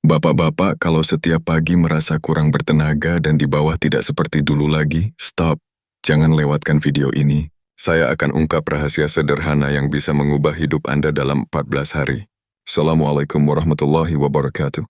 Bapak-bapak, kalau setiap pagi merasa kurang bertenaga dan di bawah tidak seperti dulu lagi, stop. Jangan lewatkan video ini. Saya akan ungkap rahasia sederhana yang bisa mengubah hidup Anda dalam 14 hari. Assalamualaikum warahmatullahi wabarakatuh.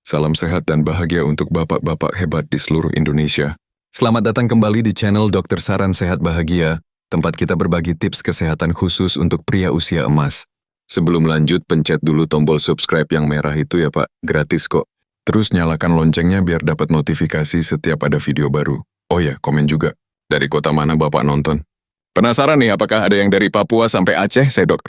Salam sehat dan bahagia untuk bapak-bapak hebat di seluruh Indonesia. Selamat datang kembali di channel Dokter Saran Sehat Bahagia, tempat kita berbagi tips kesehatan khusus untuk pria usia emas. Sebelum lanjut, pencet dulu tombol subscribe yang merah itu ya Pak, gratis kok. Terus nyalakan loncengnya biar dapat notifikasi setiap ada video baru. Oh ya, komen juga. Dari kota mana Bapak nonton? Penasaran nih apakah ada yang dari Papua sampai Aceh, saya Dok?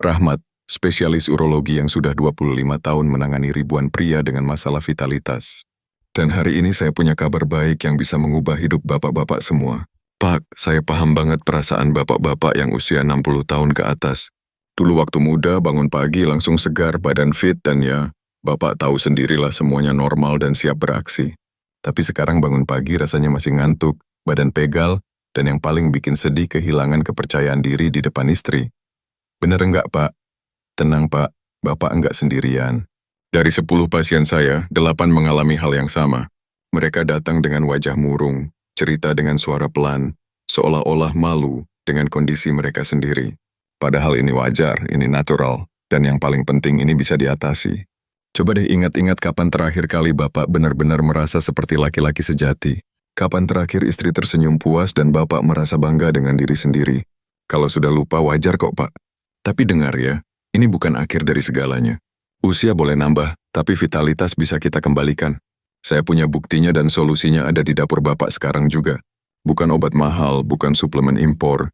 Rahmat, spesialis urologi yang sudah 25 tahun menangani ribuan pria dengan masalah vitalitas. Dan hari ini saya punya kabar baik yang bisa mengubah hidup bapak-bapak semua. Pak, saya paham banget perasaan bapak-bapak yang usia 60 tahun ke atas. Dulu waktu muda, bangun pagi langsung segar, badan fit, dan ya, Bapak tahu sendirilah semuanya normal dan siap beraksi. Tapi sekarang bangun pagi rasanya masih ngantuk, badan pegal, dan yang paling bikin sedih kehilangan kepercayaan diri di depan istri. Bener enggak, Pak? Tenang, Pak. Bapak enggak sendirian. Dari 10 pasien saya, 8 mengalami hal yang sama. Mereka datang dengan wajah murung, cerita dengan suara pelan, seolah-olah malu dengan kondisi mereka sendiri. Padahal ini wajar, ini natural, dan yang paling penting ini bisa diatasi. Coba deh ingat-ingat kapan terakhir kali Bapak benar-benar merasa seperti laki-laki sejati. Kapan terakhir istri tersenyum puas dan Bapak merasa bangga dengan diri sendiri. Kalau sudah lupa wajar kok Pak. Tapi dengar ya, ini bukan akhir dari segalanya. Usia boleh nambah, tapi vitalitas bisa kita kembalikan. Saya punya buktinya dan solusinya ada di dapur Bapak sekarang juga. Bukan obat mahal, bukan suplemen impor,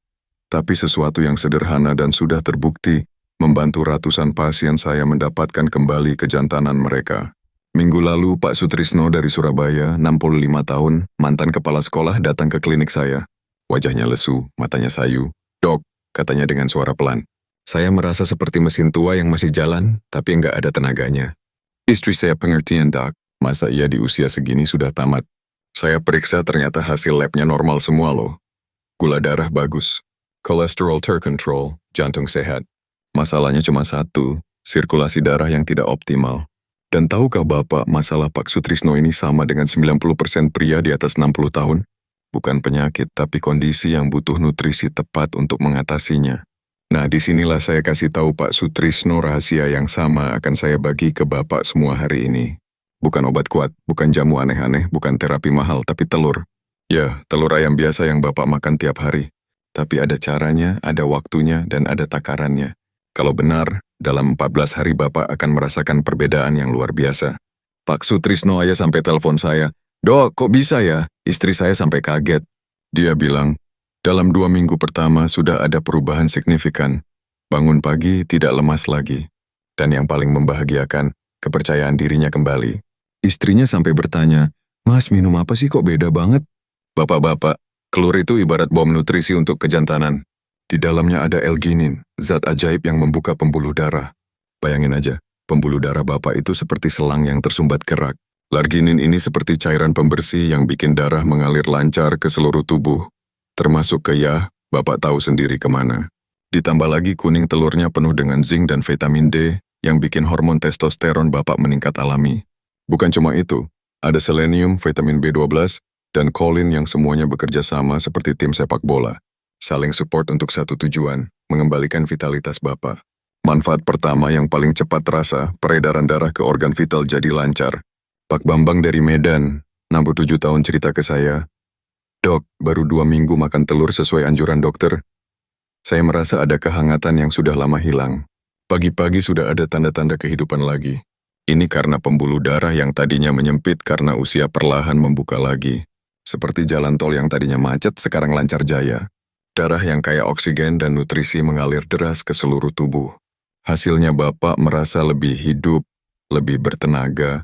tapi sesuatu yang sederhana dan sudah terbukti, membantu ratusan pasien saya mendapatkan kembali kejantanan mereka. Minggu lalu, Pak Sutrisno dari Surabaya, 65 tahun, mantan kepala sekolah datang ke klinik saya. Wajahnya lesu, matanya sayu. Dok, katanya dengan suara pelan. Saya merasa seperti mesin tua yang masih jalan, tapi nggak ada tenaganya. Istri saya pengertian, Dok. Masa ia di usia segini sudah tamat? Saya periksa ternyata hasil labnya normal semua loh. Gula darah bagus. Kolesterol terkontrol, jantung sehat. Masalahnya cuma satu, sirkulasi darah yang tidak optimal. Dan tahukah Bapak, masalah Pak Sutrisno ini sama dengan 90% pria di atas 60 tahun? Bukan penyakit, tapi kondisi yang butuh nutrisi tepat untuk mengatasinya. Nah, disinilah saya kasih tahu Pak Sutrisno rahasia yang sama akan saya bagi ke Bapak semua hari ini. Bukan obat kuat, bukan jamu aneh-aneh, bukan terapi mahal, tapi telur. Ya, telur ayam biasa yang Bapak makan tiap hari. Tapi ada caranya, ada waktunya, dan ada takarannya. Kalau benar, dalam 14 hari Bapak akan merasakan perbedaan yang luar biasa. Pak Sutrisno aja sampai telepon saya, Dok, kok bisa ya? Istri saya sampai kaget. Dia bilang, dalam 2 minggu pertama sudah ada perubahan signifikan. Bangun pagi tidak lemas lagi. Dan yang paling membahagiakan, kepercayaan dirinya kembali. Istrinya sampai bertanya, Mas minum apa sih kok beda banget? Bapak-bapak, telur itu ibarat bom nutrisi untuk kejantanan. Di dalamnya ada L-ginin, zat ajaib yang membuka pembuluh darah. Bayangin aja, pembuluh darah Bapak itu seperti selang yang tersumbat kerak. L-ginin ini seperti cairan pembersih yang bikin darah mengalir lancar ke seluruh tubuh. Termasuk ke Bapak tahu sendiri kemana. Ditambah lagi kuning telurnya penuh dengan zinc dan vitamin D yang bikin hormon testosteron Bapak meningkat alami. Bukan cuma itu, ada selenium, vitamin B12, dan kolin yang semuanya bekerja sama seperti tim sepak bola. Saling support untuk satu tujuan, mengembalikan vitalitas Bapak. Manfaat pertama yang paling cepat terasa, peredaran darah ke organ vital jadi lancar. Pak Bambang dari Medan, 67 tahun cerita ke saya, Dok, baru 2 minggu makan telur sesuai anjuran dokter. Saya merasa ada kehangatan yang sudah lama hilang. Pagi-pagi sudah ada tanda-tanda kehidupan lagi. Ini karena pembuluh darah yang tadinya menyempit karena usia perlahan membuka lagi. Seperti jalan tol yang tadinya macet, sekarang lancar jaya. Darah yang kaya oksigen dan nutrisi mengalir deras ke seluruh tubuh. Hasilnya Bapak merasa lebih hidup, lebih bertenaga,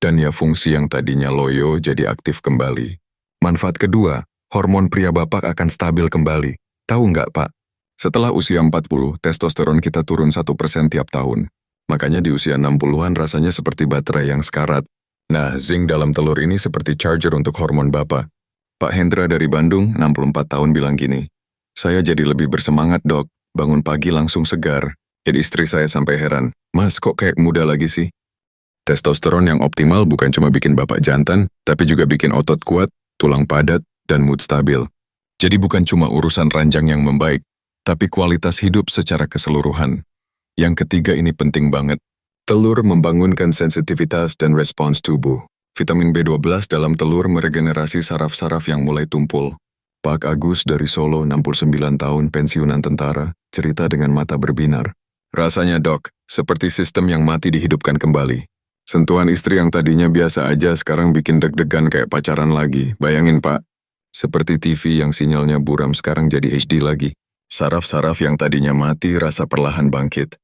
dan ya fungsi yang tadinya loyo jadi aktif kembali. Manfaat kedua, hormon pria Bapak akan stabil kembali. Tahu nggak Pak? Setelah usia 40, testosteron kita turun 1% tiap tahun. Makanya di usia 60-an rasanya seperti baterai yang sekarat. Nah, zinc dalam telur ini seperti charger untuk hormon Bapak. Pak Hendra dari Bandung, 64 tahun bilang gini, saya jadi lebih bersemangat dok, bangun pagi langsung segar. Jadi istri saya sampai heran, Mas kok kayak muda lagi sih? Testosteron yang optimal bukan cuma bikin bapak jantan, tapi juga bikin otot kuat, tulang padat, dan mood stabil. Jadi bukan cuma urusan ranjang yang membaik, tapi kualitas hidup secara keseluruhan. Yang ketiga ini penting banget. Telur membangunkan sensitivitas dan respons tubuh. Vitamin B12 dalam telur meregenerasi saraf-saraf yang mulai tumpul. Pak Agus dari Solo, 69 tahun, pensiunan tentara, cerita dengan mata berbinar. Rasanya dok, seperti sistem yang mati dihidupkan kembali. Sentuhan istri yang tadinya biasa aja sekarang bikin deg-degan kayak pacaran lagi. Bayangin pak, seperti TV yang sinyalnya buram sekarang jadi HD lagi. Saraf-saraf yang tadinya mati rasa perlahan bangkit.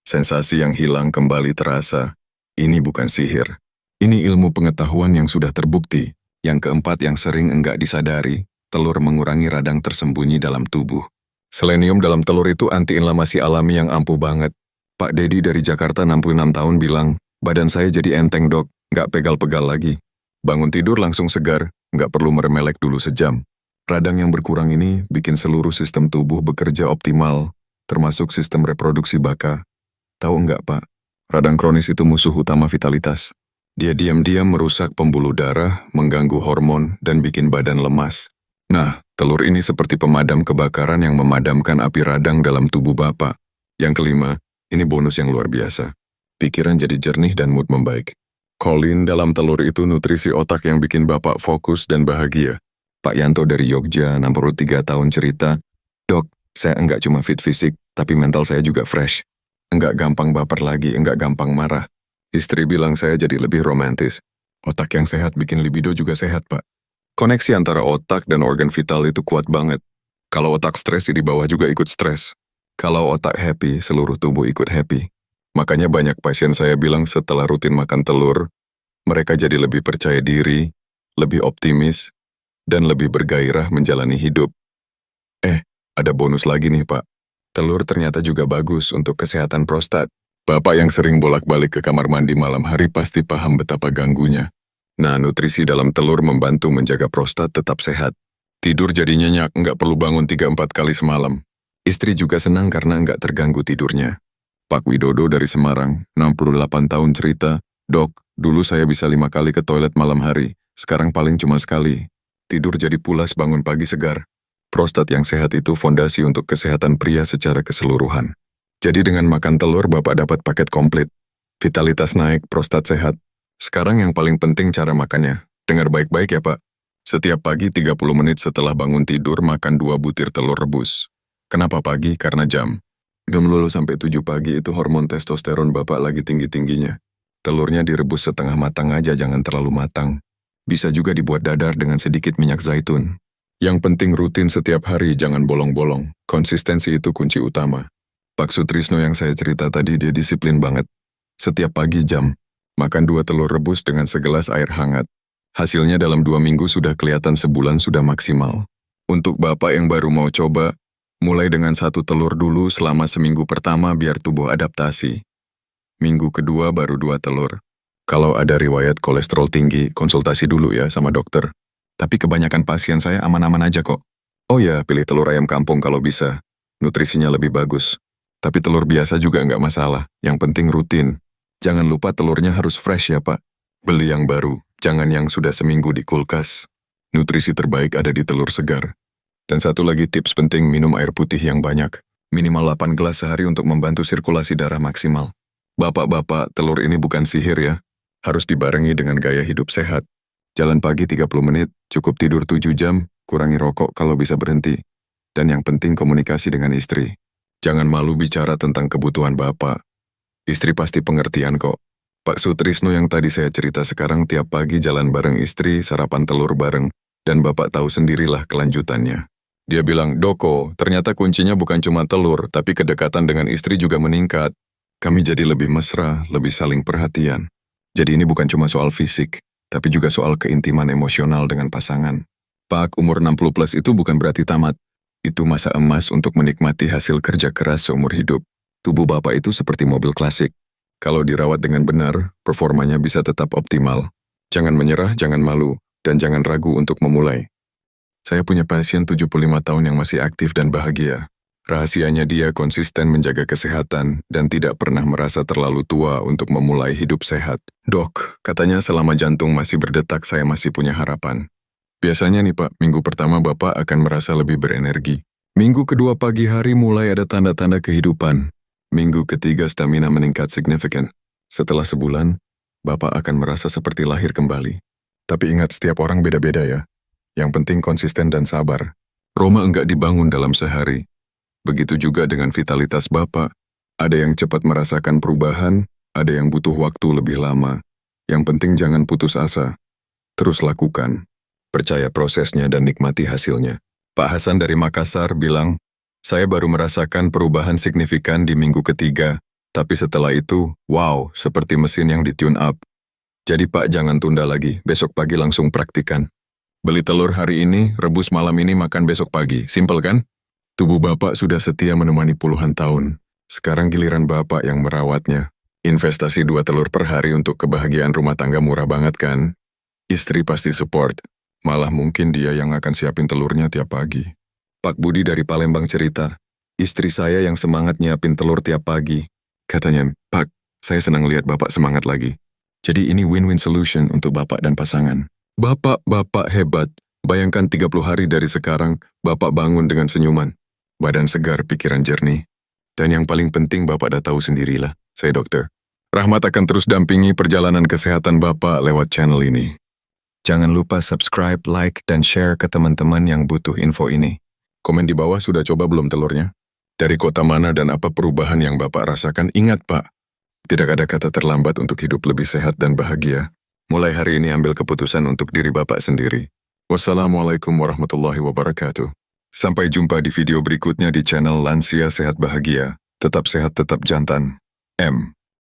Sensasi yang hilang kembali terasa. Ini bukan sihir. Ini ilmu pengetahuan yang sudah terbukti. Yang keempat yang sering enggak disadari, telur mengurangi radang tersembunyi dalam tubuh. Selenium dalam telur itu anti-inflamasi alami yang ampuh banget. Pak Dedi dari Jakarta 66 tahun bilang, badan saya jadi enteng dok, nggak pegal-pegal lagi. Bangun tidur langsung segar, nggak perlu meremelek dulu sejam. Radang yang berkurang ini bikin seluruh sistem tubuh bekerja optimal, termasuk sistem reproduksi baka. Tahu nggak pak, radang kronis itu musuh utama vitalitas. Dia diam-diam merusak pembuluh darah, mengganggu hormon, dan bikin badan lemas. Nah, telur ini seperti pemadam kebakaran yang memadamkan api radang dalam tubuh bapak. Yang kelima, ini bonus yang luar biasa. Pikiran jadi jernih dan mood membaik. Kolin dalam telur itu nutrisi otak yang bikin bapak fokus dan bahagia. Pak Yanto dari Yogyakarta, 63 tahun cerita, dok, saya enggak cuma fit fisik, tapi mental saya juga fresh. Enggak gampang baper lagi, enggak gampang marah. Istri bilang saya jadi lebih romantis. Otak yang sehat bikin libido juga sehat, Pak. Koneksi antara otak dan organ vital itu kuat banget. Kalau otak stres, di bawah juga ikut stres. Kalau otak happy, seluruh tubuh ikut happy. Makanya banyak pasien saya bilang setelah rutin makan telur, mereka jadi lebih percaya diri, lebih optimis, dan lebih bergairah menjalani hidup. Ada bonus lagi nih, Pak. Telur ternyata juga bagus untuk kesehatan prostat. Bapak yang sering bolak-balik ke kamar mandi malam hari pasti paham betapa ganggunya. Nah, nutrisi dalam telur membantu menjaga prostat tetap sehat. Tidur jadi nyenyak, nggak perlu bangun 3-4 kali semalam. Istri juga senang karena nggak terganggu tidurnya. Pak Widodo dari Semarang, 68 tahun cerita, dok, dulu saya bisa 5 kali ke toilet malam hari, sekarang paling cuma sekali. Tidur jadi pulas, bangun pagi segar. Prostat yang sehat itu fondasi untuk kesehatan pria secara keseluruhan. Jadi dengan makan telur, Bapak dapat paket komplit. Vitalitas naik, prostat sehat. Sekarang yang paling penting cara makannya. Dengar baik-baik ya Pak. Setiap pagi 30 menit setelah bangun tidur, makan 2 butir telur rebus. Kenapa pagi? Karena jam. Jam lulu sampai 7 pagi itu hormon testosteron Bapak lagi tinggi-tingginya. Telurnya direbus setengah matang aja, jangan terlalu matang. Bisa juga dibuat dadar dengan sedikit minyak zaitun. Yang penting rutin setiap hari, jangan bolong-bolong. Konsistensi itu kunci utama. Pak Sutrisno yang saya cerita tadi, dia disiplin banget. Setiap pagi jam, makan 2 telur rebus dengan segelas air hangat. Hasilnya dalam 2 minggu sudah kelihatan, sebulan sudah maksimal. Untuk Bapak yang baru mau coba, mulai dengan 1 telur dulu selama seminggu pertama biar tubuh adaptasi. Minggu kedua baru 2 telur. Kalau ada riwayat kolesterol tinggi, konsultasi dulu ya sama dokter. Tapi kebanyakan pasien saya aman-aman aja kok. Oh ya, pilih telur ayam kampung kalau bisa. Nutrisinya lebih bagus. Tapi telur biasa juga nggak masalah. Yang penting rutin. Jangan lupa telurnya harus fresh ya Pak. Beli yang baru, jangan yang sudah seminggu di kulkas. Nutrisi terbaik ada di telur segar. Dan satu lagi tips penting, minum air putih yang banyak. Minimal 8 gelas sehari untuk membantu sirkulasi darah maksimal. Bapak-bapak, telur ini bukan sihir ya. Harus dibarengi dengan gaya hidup sehat. Jalan pagi 30 menit, cukup tidur 7 jam, kurangi rokok kalau bisa berhenti. Dan yang penting komunikasi dengan istri. Jangan malu bicara tentang kebutuhan Bapak. Istri pasti pengertian kok. Pak Sutrisno yang tadi saya cerita sekarang tiap pagi jalan bareng istri, sarapan telur bareng, dan Bapak tahu sendirilah kelanjutannya. Dia bilang, Doko, ternyata kuncinya bukan cuma telur, tapi kedekatan dengan istri juga meningkat. Kami jadi lebih mesra, lebih saling perhatian. Jadi ini bukan cuma soal fisik, tapi juga soal keintiman emosional dengan pasangan. Pak, umur 60 plus itu bukan berarti tamat. Itu masa emas untuk menikmati hasil kerja keras seumur hidup. Tubuh Bapak itu seperti mobil klasik. Kalau dirawat dengan benar, performanya bisa tetap optimal. Jangan menyerah, jangan malu, dan jangan ragu untuk memulai. Saya punya pasien 75 tahun yang masih aktif dan bahagia. Rahasianya dia konsisten menjaga kesehatan dan tidak pernah merasa terlalu tua untuk memulai hidup sehat. Dok, katanya selama jantung masih berdetak saya masih punya harapan. Biasanya nih Pak, minggu pertama Bapak akan merasa lebih berenergi. Minggu kedua pagi hari mulai ada tanda-tanda kehidupan. Minggu ketiga stamina meningkat signifikan. Setelah sebulan, Bapak akan merasa seperti lahir kembali. Tapi ingat setiap orang beda-beda ya. Yang penting konsisten dan sabar. Roma enggak dibangun dalam sehari. Begitu juga dengan vitalitas Bapak. Ada yang cepat merasakan perubahan, ada yang butuh waktu lebih lama. Yang penting jangan putus asa. Terus lakukan. Percaya prosesnya dan nikmati hasilnya. Pak Hasan dari Makassar bilang, saya baru merasakan perubahan signifikan di minggu ketiga, tapi setelah itu, wow, seperti mesin yang ditune up. Jadi Pak jangan tunda lagi, besok pagi langsung praktikan. Beli telur hari ini, rebus malam ini, makan besok pagi. Simpel kan? Tubuh Bapak sudah setia menemani puluhan tahun. Sekarang giliran Bapak yang merawatnya. Investasi 2 telur per hari untuk kebahagiaan rumah tangga murah banget kan? Istri pasti support. Malah mungkin dia yang akan siapin telurnya tiap pagi. Pak Budi dari Palembang cerita, istri saya yang semangat nyiapin telur tiap pagi. Katanya, Pak, saya senang lihat Bapak semangat lagi. Jadi ini win-win solution untuk Bapak dan pasangan. Bapak hebat. Bayangkan 30 hari dari sekarang, Bapak bangun dengan senyuman. Badan segar, pikiran jernih. Dan yang paling penting Bapak dah tahu sendirilah, saya dokter. Rahmat akan terus dampingi perjalanan kesehatan Bapak lewat channel ini. Jangan lupa subscribe, like, dan share ke teman-teman yang butuh info ini. Komen di bawah sudah coba belum telurnya? Dari kota mana dan apa perubahan yang Bapak rasakan? Ingat Pak, tidak ada kata terlambat untuk hidup lebih sehat dan bahagia. Mulai hari ini ambil keputusan untuk diri Bapak sendiri. Wassalamualaikum warahmatullahi wabarakatuh. Sampai jumpa di video berikutnya di channel Lansia Sehat Bahagia. Tetap sehat, tetap jantan. M.